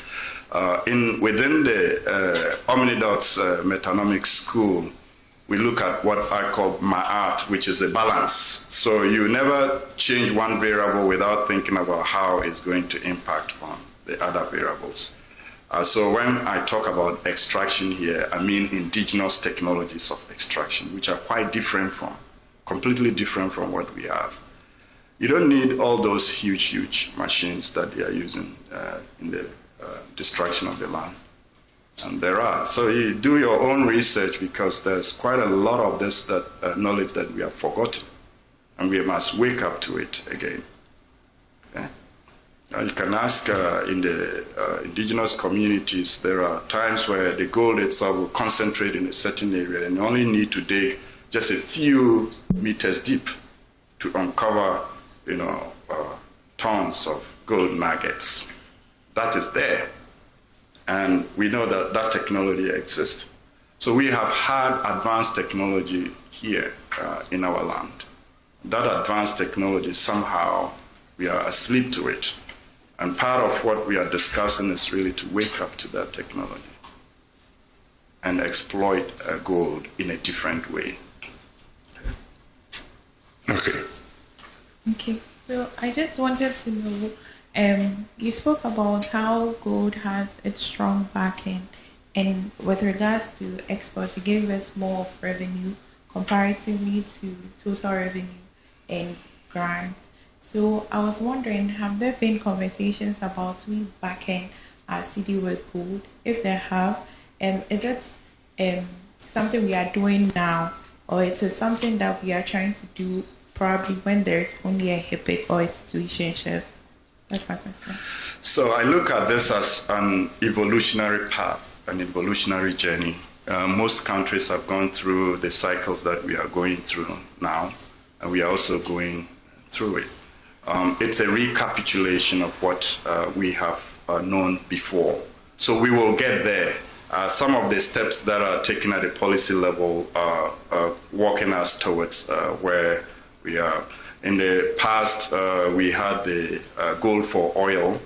within the Omnidox Metanomics School, we look at what I call MAAT, which is a balance. So you never change one variable without thinking about how it's going to impact on the other variables. So when I talk about extraction here, I mean indigenous technologies of extraction, which are quite completely different from what we have. You don't need all those huge machines that they are using in the destruction of the land. And there are. So you do your own research, because there's quite a lot of this knowledge that we have forgotten, and we must wake up to it again. Okay? You can ask in the indigenous communities, there are times where the gold itself will concentrate in a certain area, and you only need to dig just a few meters deep to uncover, tons of gold nuggets. That is there. And we know that that technology exists. So we have had advanced technology here in our land. That advanced technology, somehow we are asleep to it. And part of what we are discussing is really to wake up to that technology and exploit gold in a different way. Okay. Okay, so I just wanted to know, you spoke about how gold has its strong backing, and with regards to exports, it gave us more of revenue comparatively to total revenue and grants. So I was wondering, have there been conversations about we backing our city with gold? If there have, is it something we are doing now, or is it something that we are trying to do probably when there's only a HIPIC or a situationship? That's my question. So I look at this as an evolutionary path, an evolutionary journey. Most countries have gone through the cycles that we are going through now, and we are also going through it. It's a recapitulation of what we have known before. So we will get there. Some of the steps that are taken at the policy level are walking us towards where we are. In the past, we had the gold for oil,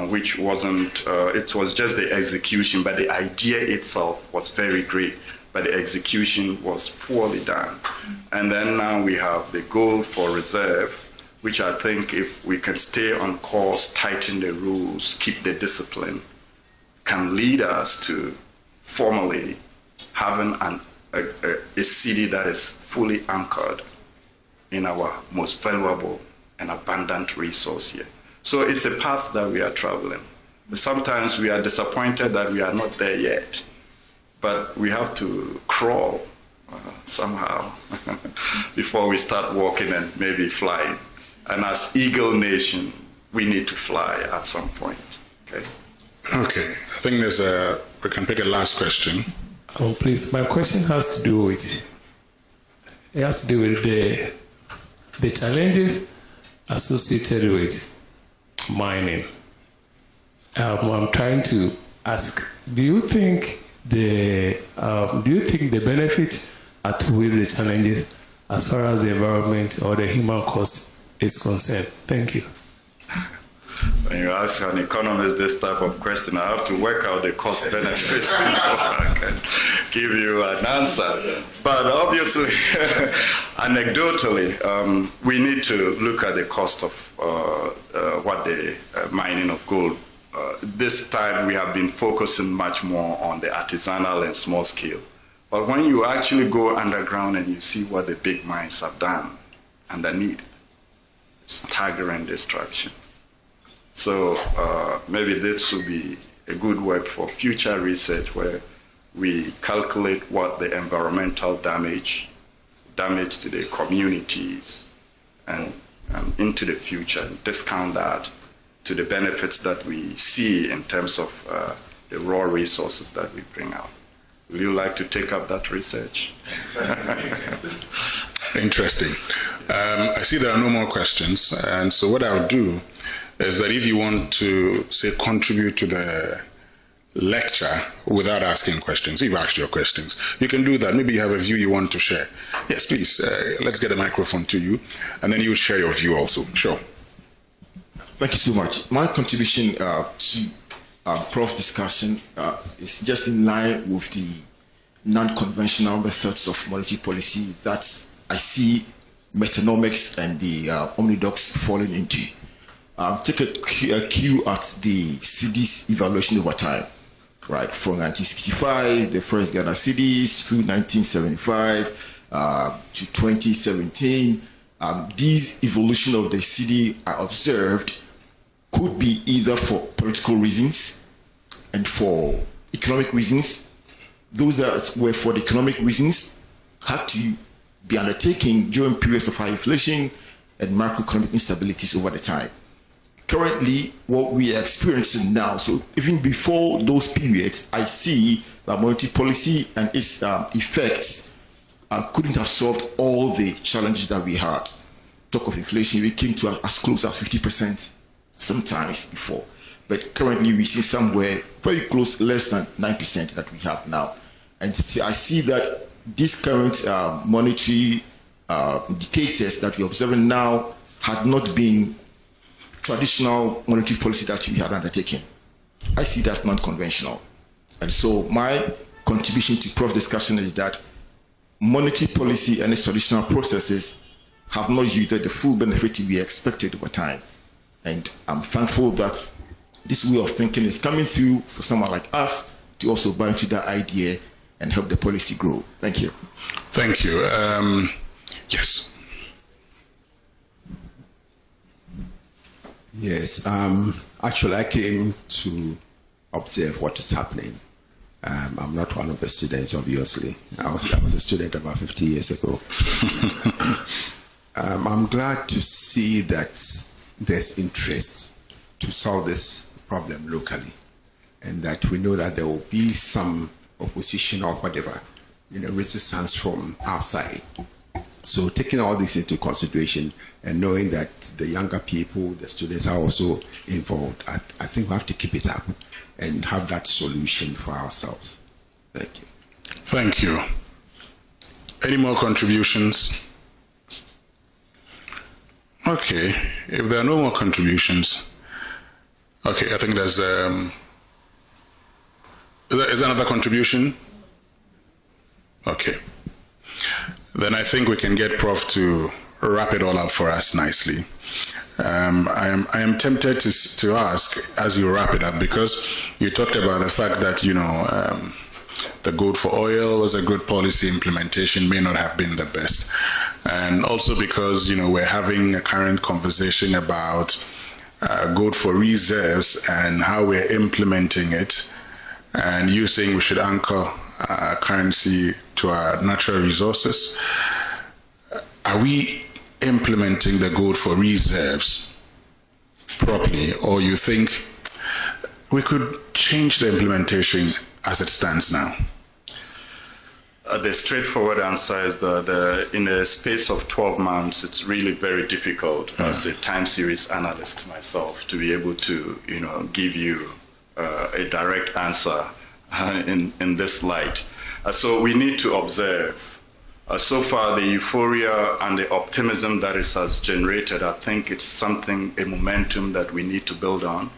which wasn't, it was just the execution, but the idea itself was very great, but the execution was poorly done. And then now we have the gold for reserve, which I think if we can stay on course, tighten the rules, keep the discipline, can lead us to formally having a city that is fully anchored in our most valuable and abundant resource here. So it's a path that we are traveling. Sometimes we are disappointed that we are not there yet, but we have to crawl somehow before we start walking and maybe flying. And as Eagle Nation, we need to fly at some point. Okay. Okay. I think we can pick a last question. Please, my question has to do with the challenges associated with mining. I'm trying to ask: do you think the benefit outweighs the challenges as far as the environment or the human cost is concerned? Thank you. When you ask an economist this type of question, I have to work out the cost benefits before I can give you an answer. But obviously, anecdotally, we need to look at the cost of what the mining of gold. This time we have been focusing much more on the artisanal and small scale. But when you actually go underground and you see what the big mines have done underneath, staggering destruction. So maybe this will be a good work for future research where we calculate what the environmental damage to the communities and into the future, discount that to the benefits that we see in terms of the raw resources that we bring out. Would you like to take up that research? Interesting. I see there are no more questions, and so what I'll do is that if you want to, say, contribute to the lecture without asking questions, you've asked your questions, you can do that. Maybe you have a view you want to share. Yes, please, let's get a microphone to you, and then you share your view also. Sure. Thank you so much. My contribution to Prof discussion is just in line with the non-conventional methods of monetary policy that I see Metanomics and the Omnidox falling into. Take a cue at the CDs evaluation over time, right? From 1965, the first Ghana CDs, to 1975, to 2017. These evolution of the CD I observed could be either for political reasons and for economic reasons. Those that were for the economic reasons had to be undertaken during periods of high inflation and macroeconomic instabilities over the time. Currently, what we are experiencing now, so even before those periods, I see that monetary policy and its effects couldn't have solved all the challenges that we had. Talk of inflation, we came to as close as 50% sometimes before. But currently, we see somewhere very close, less than 9% that we have now. And I see that these current monetary indicators that we're observing now had not been traditional monetary policy that we had undertaken. I see that's non-conventional. And so my contribution to Prof discussion is that monetary policy and its traditional processes have not yielded the full benefit we expected over time. And I'm thankful that this way of thinking is coming through for someone like us to also buy into that idea and help the policy grow. Thank you. Thank you. Yes. Yes. Actually, I came to observe what is happening. I'm not one of the students, obviously. I was a student about 50 years ago. I'm glad to see that there's interest to solve this problem locally, and that we know that there will be some opposition or whatever, resistance from outside. So taking all this into consideration and knowing that the younger people, the students are also involved, I think we have to keep it up and have that solution for ourselves. Thank you. Thank you. Any more contributions? Okay, if there are no more contributions, okay, I think there's, is there another contribution? Okay. Then I think we can get Prof to wrap it all up for us nicely. I am tempted to ask as you wrap it up, because you talked about the fact that, the gold for oil was a good policy implementation, may not have been the best. And also because, we're having a current conversation about gold for reserves and how we're implementing it. And you saying we should anchor currency to our natural resources. Are we implementing the gold for reserves properly, or you think we could change the implementation as it stands now? The straightforward answer is that in a space of 12 months, it's really very difficult as a time series analyst myself to be able to, give you a direct answer in this light. So we need to observe So far, the euphoria and the optimism that it has generated, I think it's something, a momentum that we need to build on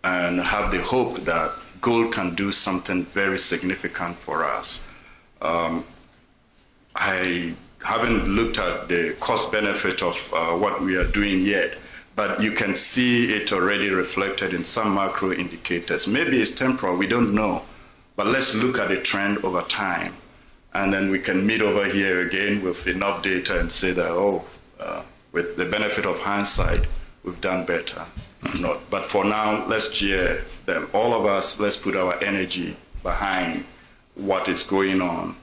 and have the hope that gold can do something very significant for us. I haven't looked at the cost benefit of what we are doing yet, but you can see it already reflected in some macro indicators. Maybe it's temporal, we don't know, but let's look at the trend over time. And then we can meet over here again with enough data and say that, with the benefit of hindsight, we've done better. Not. But for now, let's cheer them. All of us, let's put our energy behind what is going on,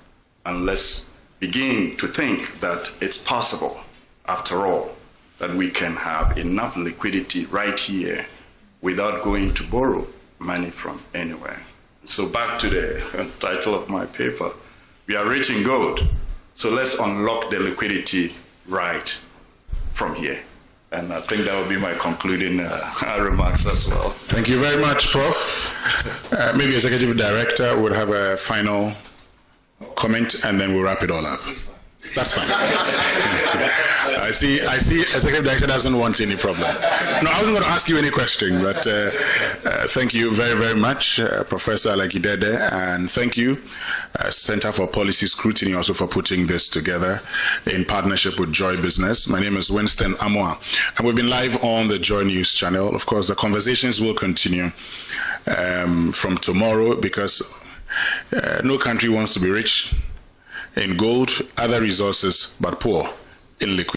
and let's begin to think that it's possible, after all, that we can have enough liquidity right here without going to borrow money from anywhere. So back to the title of my paper. We are rich in gold, so let's unlock the liquidity right from here. And I think that will be my concluding remarks as well. Thank you very much, Prof. Maybe Executive Director would have a final comment, and then we'll wrap it all up. That's fine. I see Executive Director doesn't want any problem. No, I wasn't going to ask you any question, but thank you very, very much, Professor Alakidede, and thank you, Center for Policy Scrutiny, also for putting this together in partnership with Joy Business. My name is Winston Amoa, and we've been live on the Joy News channel. Of course, the conversations will continue from tomorrow, because no country wants to be rich in gold, other resources, but poor in liquidity.